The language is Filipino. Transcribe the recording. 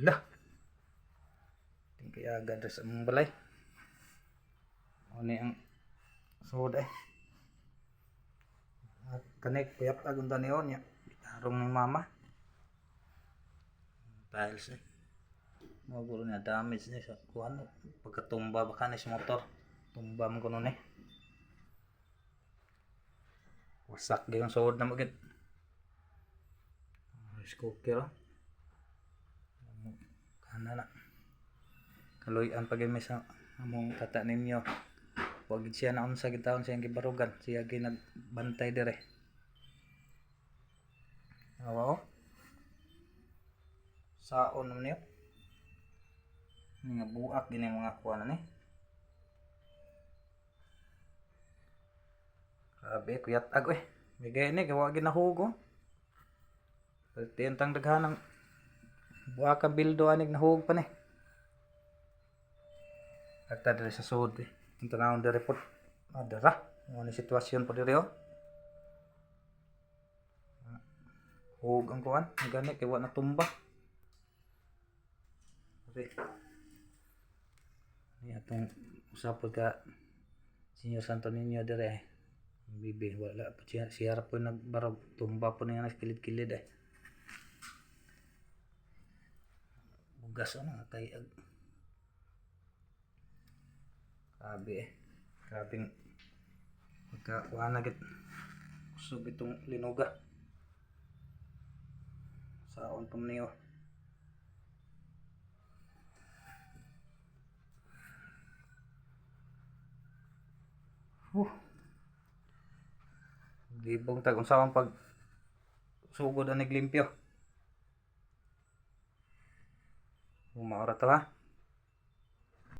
Lah, kaya agad sa mong balay. Ano ang soda eh. At kanek kuyap agong taniyon niya. Tarong ng mama. Tiles eh. Magulo na damage niya sa kuwan. Pagkatumba baka na sa motor. Tumba mo kuno eh. Wasak yung soda na magit. Rice cooker oh. Kana na. Kaluyan pag may sa among tata ninyo. Huwag siya na unsa gitaon siyang gibarugan. Siya ginagbantay dire. Awa oh. Saon naman niyo. Nga buak gini mga kuwan na ni. Grabe kuyat ag eh. Bigay ni gawa ginahugo. Tentang daghanang buak ka bildo anig nahug pa ni. Agta dire sa sud eh. Ang tanawon dire po. Adara. Ano ni sitwasyon po dire oh. Hug ang kuwan. Gani kay wa na tumba. Okay. Ni atong usapod ka Senyor Santo Niño dire. Bibi wala pa siya po nagbarog tumba po niya nas kilid-kilid eh. Bugas ano kay grabe eh. Grabing magkakuha na git usog itong linuga. Saon pa niyo. Libong tag unsawang pag sugod anig limpyo. Umaora ta ba?